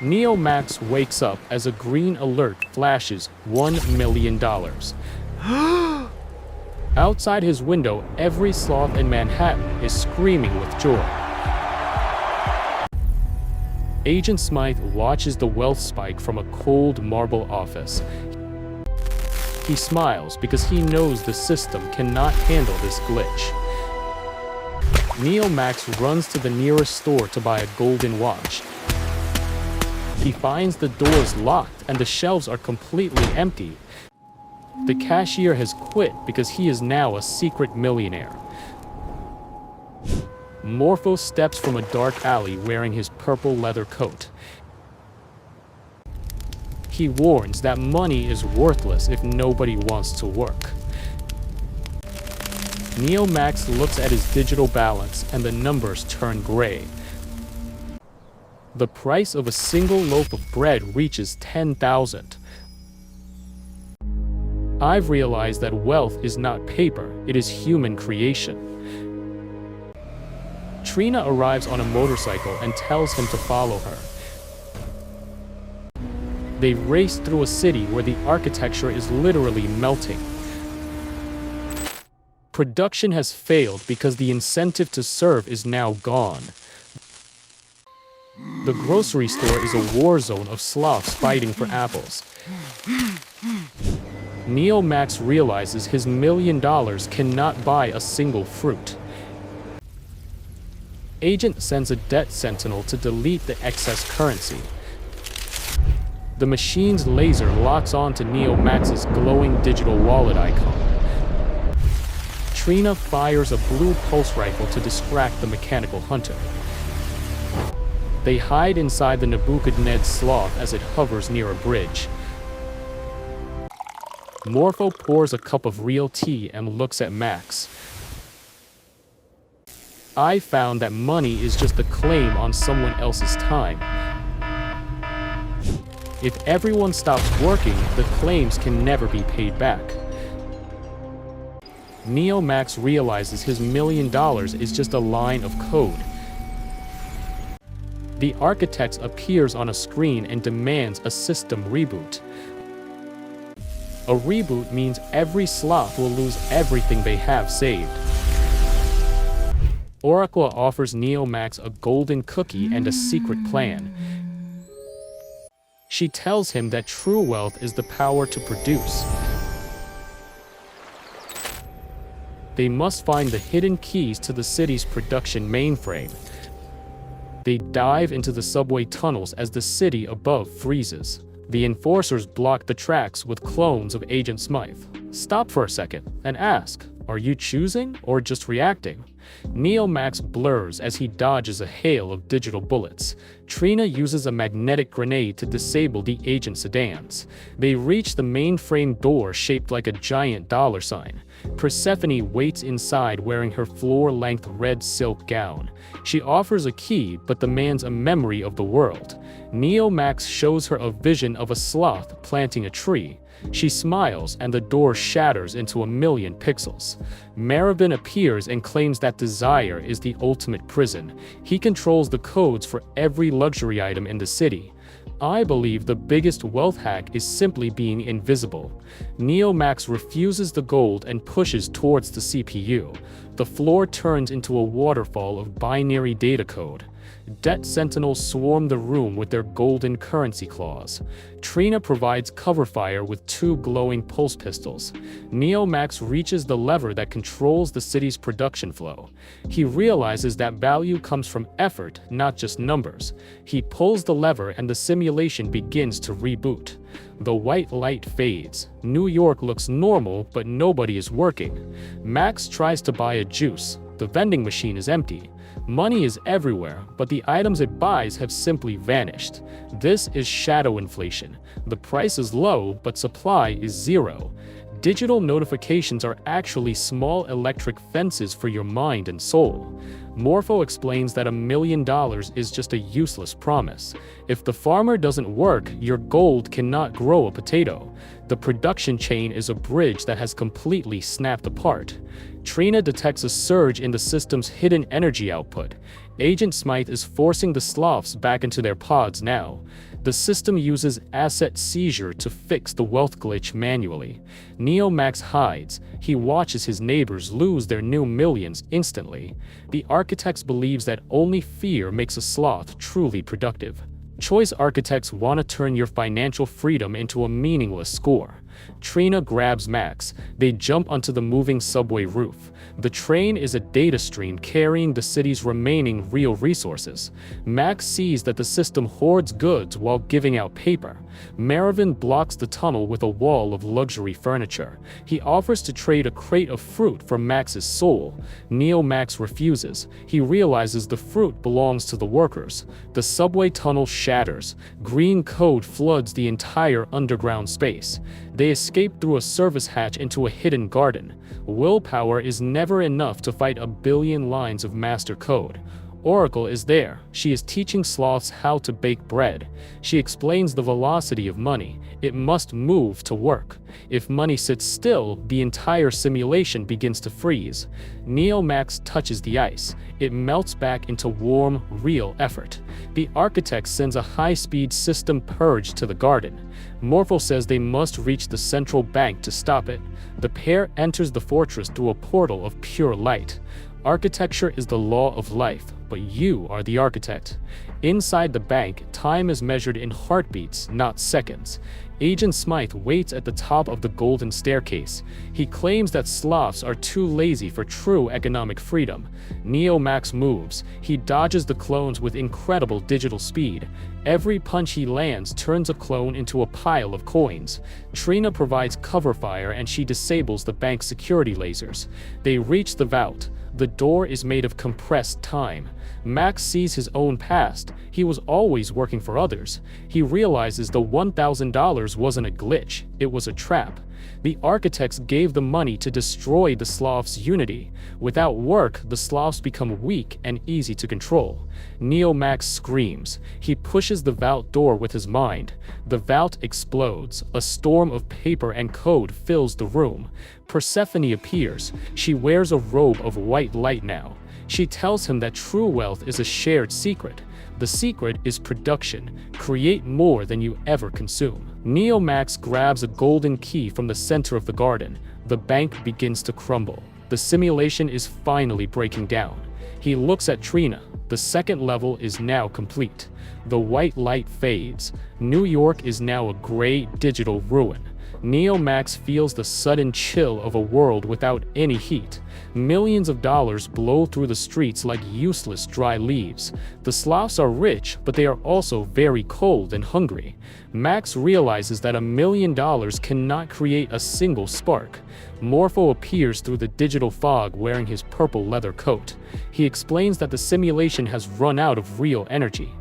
Neo Max wakes up as a green alert flashes $1 million. Outside his window, every sloth in Manhattan is screaming with joy. Agent Smythe watches the wealth spike from a cold marble office. He smiles because he knows the system cannot handle this glitch. Neo Max runs to the nearest store to buy a golden watch. He finds the doors locked and the shelves are completely empty. The cashier has quit because he is now a secret millionaire. Morpho steps from a dark alley wearing his purple leather coat. He warns that money is worthless if nobody wants to work. Neo Max looks at his digital balance and the numbers turn gray. The price of a single loaf of bread reaches 10,000. I've realized that wealth is not paper, it is human creation. Trina arrives on a motorcycle and tells him to follow her. They race through a city where the architecture is literally melting. Production has failed because the incentive to serve is now gone. The grocery store is a war zone of sloths fighting for apples. Neo Max realizes his $1 million cannot buy a single fruit. Agent sends a debt sentinel to delete the excess currency. The machine's laser locks onto Neo Max's glowing digital wallet icon. Trina fires a blue pulse rifle to distract the mechanical hunter. They hide inside the Nebuchadnezzar sloth as it hovers near a bridge. Morpho pours a cup of real tea and looks at Max. I found that money is just a claim on someone else's time. If everyone stops working, the claims can never be paid back. Neo Max realizes his $1 million is just a line of code. The architect appears on a screen and demands a system reboot. A reboot means every sloth will lose everything they have saved. Oracle offers Neo Max a golden cookie and a secret plan. She tells him that true wealth is the power to produce. They must find the hidden keys to the city's production mainframe. They dive into the subway tunnels as the city above freezes. The enforcers block the tracks with clones of Agent Smythe. Stop for a second and ask, are you choosing or just reacting? Neo Max blurs as he dodges a hail of digital bullets. Trina uses a magnetic grenade to disable the agent sedans. They reach the mainframe door shaped like a giant dollar sign. Persephone waits inside wearing her floor-length red silk gown. She offers a key but demands a memory of the world. Neo Max shows her a vision of a sloth planting a tree. She smiles and the door shatters into 1,000,000 pixels. Marabin appears and claims that desire is the ultimate prison. He controls the codes for every luxury item in the city. I believe the biggest wealth hack is simply being invisible. Neo Max refuses the gold and pushes towards the CPU. The floor turns into a waterfall of binary data code. Debt Sentinels swarm the room with their golden currency claws. Trina provides cover fire with 2 glowing pulse pistols. Neo Max reaches the lever that controls the city's production flow. He realizes that value comes from effort, not just numbers. He pulls the lever and the simulation begins to reboot. The white light fades. New York looks normal, but nobody is working. Max tries to buy a juice. The vending machine is empty. Money is everywhere, but the items it buys have simply vanished. This is shadow inflation. The price is low, but supply is zero. Digital notifications are actually small electric fences for your mind and soul. Morpho explains that $1 million is just a useless promise. If the farmer doesn't work, your gold cannot grow a potato. The production chain is a bridge that has completely snapped apart. Trina detects a surge in the system's hidden energy output. Agent Smythe is forcing the sloths back into their pods now. The system uses asset seizure to fix the wealth glitch manually. Neo Max hides. He watches his neighbors lose their new millions instantly. The architects believes that only fear makes a sloth truly productive. Choice architects want to turn your financial freedom into a meaningless score. Trina grabs Max. They jump onto the moving subway roof. The train is a data stream carrying the city's remaining real resources. Max sees that the system hoards goods while giving out paper. Marvin blocks the tunnel with a wall of luxury furniture. He offers to trade a crate of fruit for Max's soul. Neo Max refuses. He realizes the fruit belongs to the workers. The subway tunnel shatters. Green code floods the entire underground space. They escape through a service hatch into a hidden garden. Willpower is never enough to fight a billion lines of master code. Oracle is there. She is teaching sloths how to bake bread. She explains the velocity of money. It must move to work. If money sits still, the entire simulation begins to freeze. Neo Max touches the ice. It melts back into warm, real effort. The architect sends a high-speed system purge to the garden. Morpho says they must reach the central bank to stop it. The pair enters the fortress through a portal of pure light. Architecture is the law of life, but you are the architect. Inside the bank, time is measured in heartbeats, not seconds. Agent Smythe waits at the top of the golden staircase. He claims that sloths are too lazy for true economic freedom. Neo Max moves. He dodges the clones with incredible digital speed. Every punch he lands turns a clone into a pile of coins. Trina provides cover fire and she disables the bank's security lasers. They reach the vault. The door is made of compressed time. Max sees his own past. He was always working for others. He realizes the $1,000 wasn't a glitch, it was a trap. The architects gave the money to destroy the sloths' unity. Without work, the sloths become weak and easy to control. Neo Max screams. He pushes the vault door with his mind. The vault explodes. A storm of paper and code fills the room. Persephone appears. She wears a robe of white light now. She tells him that true wealth is a shared secret. The secret is production. Create more than you ever consume. Neo Max grabs a golden key from the center of the garden. The bank begins to crumble. The simulation is finally breaking down. He looks at Trina. The second level is now complete. The white light fades. New York is now a gray digital ruin. Neo Max feels the sudden chill of a world without any heat. Millions of dollars blow through the streets like useless dry leaves. The sloths are rich, but they are also very cold and hungry. Max realizes that $1 million cannot create a single spark. Morpho appears through the digital fog wearing his purple leather coat. He explains that the simulation has run out of real energy.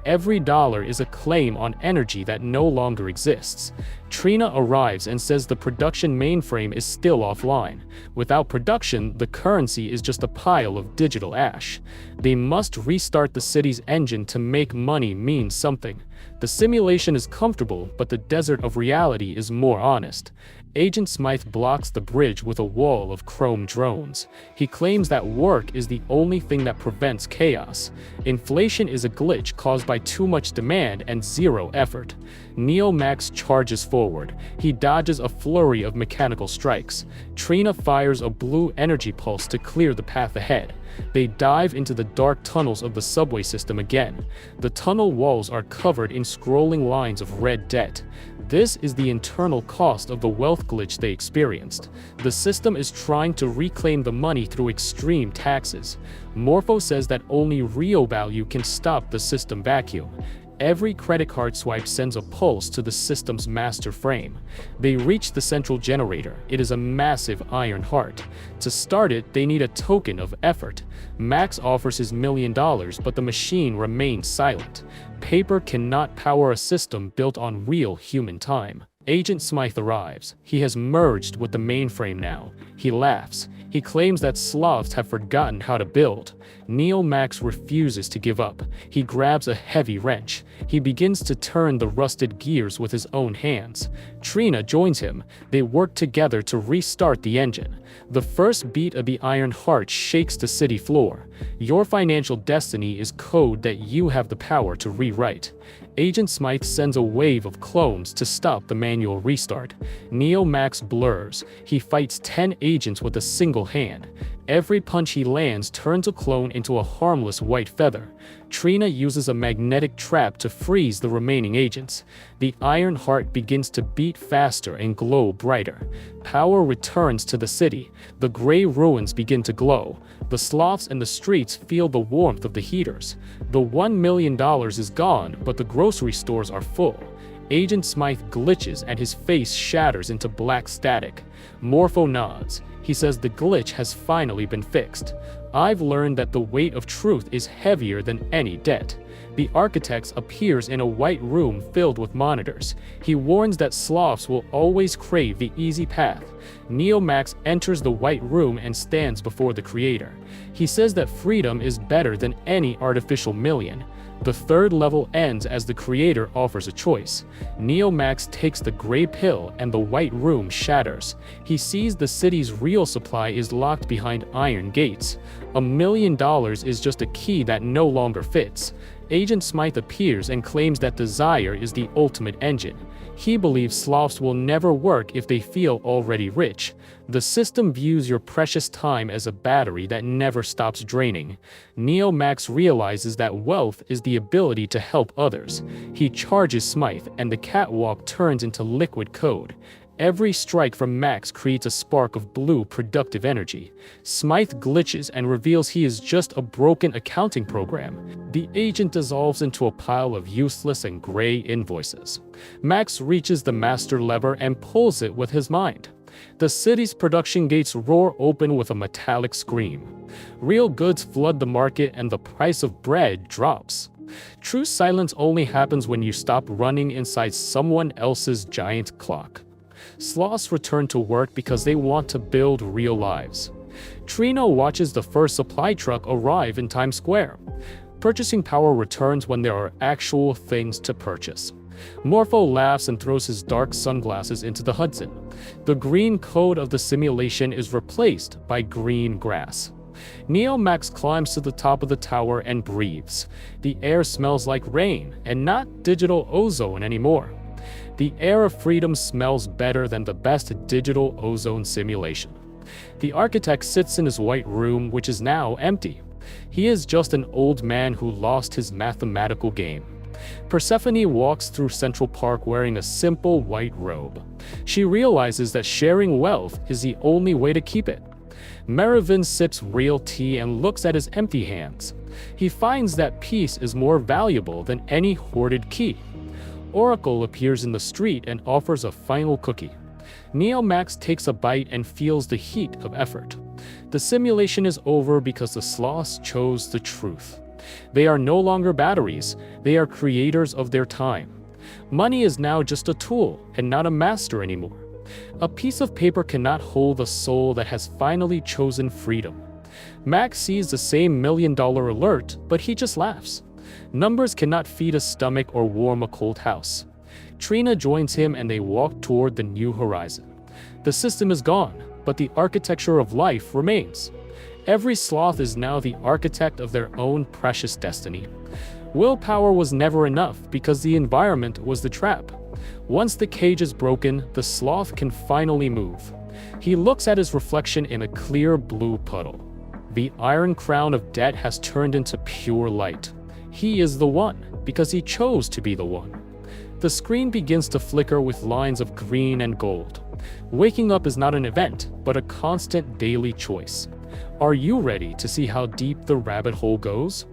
Every dollar is a claim on energy that no longer exists. Trina arrives and says the production mainframe is still offline. Without production, the currency is just a pile of digital ash. They must restart the city's engine to make money mean something. The simulation is comfortable, but the desert of reality is more honest. Agent Smythe blocks the bridge with a wall of chrome drones. He claims that work is the only thing that prevents chaos. Inflation is a glitch caused by too much demand and zero effort. Neo Max charges forward. He dodges a flurry of mechanical strikes. Trina fires a blue energy pulse to clear the path ahead. They dive into the dark tunnels of the subway system again. The tunnel walls are covered in scrolling lines of red debt. This is the internal cost of the wealth glitch they experienced. The system is trying to reclaim the money through extreme taxes. Morpho says that only real value can stop the system vacuum. Every credit card swipe sends a pulse to the system's master frame. They reach the central generator. It is a massive iron heart. To start it, they need a token of effort. Max offers his $1 million, but the machine remains silent. Paper cannot power a system built on real human time. Agent Smythe arrives. He has merged with the mainframe now. He laughs. He claims that sloths have forgotten how to build. Neo Max refuses to give up. He grabs a heavy wrench. He begins to turn the rusted gears with his own hands. Trina joins him. They work together to restart the engine. The first beat of the iron heart shakes the city floor. Your financial destiny is code that you have the power to rewrite. Agent Smythe sends a wave of clones to stop the manual restart. Neo Max blurs. He fights 10 agents with a single hand. Every punch he lands turns a clone into a harmless white feather. Trina uses a magnetic trap to freeze the remaining agents. The Iron Heart begins to beat faster and glow brighter. Power returns to the city. The gray ruins begin to glow. The sloths in the streets feel the warmth of the heaters. The $1 million is gone, but the grocery stores are full. Agent Smythe glitches and his face shatters into black static. Morpho nods. He says the glitch has finally been fixed. I've learned that the weight of truth is heavier than any debt. The architect appears in a white room filled with monitors. He warns that sloths will always crave the easy path. Neo Max enters the white room and stands before the creator. He says that freedom is better than any artificial million. The third level ends as the creator offers a choice. Neo Max takes the gray pill and the white room shatters. He sees the city's real supply is locked behind iron gates. $1 million is just a key that no longer fits. Agent Smythe appears and claims that desire is the ultimate engine. He believes sloths will never work if they feel already rich. The system views your precious time as a battery that never stops draining. Neo Max realizes that wealth is the ability to help others. He charges Smythe and the catwalk turns into liquid code. Every strike from Max creates a spark of blue productive energy. Smythe glitches and reveals he is just a broken accounting program. The agent dissolves into a pile of useless and gray invoices. Max reaches the master lever and pulls it with his mind. The city's production gates roar open with a metallic scream. Real goods flood the market and the price of bread drops. True silence only happens when you stop running inside someone else's giant clock. Sloths return to work because they want to build real lives. Trina watches the first supply truck arrive in Times Square. Purchasing power returns when there are actual things to purchase. Morpho laughs and throws his dark sunglasses into the Hudson. The green code of the simulation is replaced by green grass. Neo Max climbs to the top of the tower and breathes. The air smells like rain and not digital ozone anymore. The air of freedom smells better than the best digital ozone simulation. The architect sits in his white room, which is now empty. He is just an old man who lost his mathematical game. Persephone walks through Central Park wearing a simple white robe. She realizes that sharing wealth is the only way to keep it. Merivin sips real tea and looks at his empty hands. He finds that peace is more valuable than any hoarded key. Oracle appears in the street and offers a final cookie. Neo Max takes a bite and feels the heat of effort. The simulation is over because the sloths chose the truth. They are no longer batteries, they are creators of their time. Money is now just a tool and not a master anymore. A piece of paper cannot hold a soul that has finally chosen freedom. Max sees the same $1 million alert, but he just laughs. Numbers cannot feed a stomach or warm a cold house. Trina joins him and they walk toward the new horizon. The system is gone, but the architecture of life remains. Every sloth is now the architect of their own precious destiny. Willpower was never enough because the environment was the trap. Once the cage is broken, the sloth can finally move. He looks at his reflection in a clear blue puddle. The iron crown of debt has turned into pure light. He is the one, because he chose to be the one. The screen begins to flicker with lines of green and gold. Waking up is not an event, but a constant daily choice. Are you ready to see how deep the rabbit hole goes?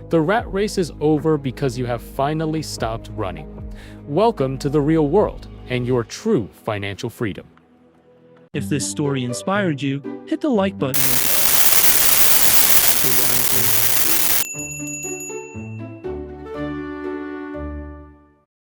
The rat race is over because you have finally stopped running. Welcome to the real world and your true financial freedom. If this story inspired you, hit the like button and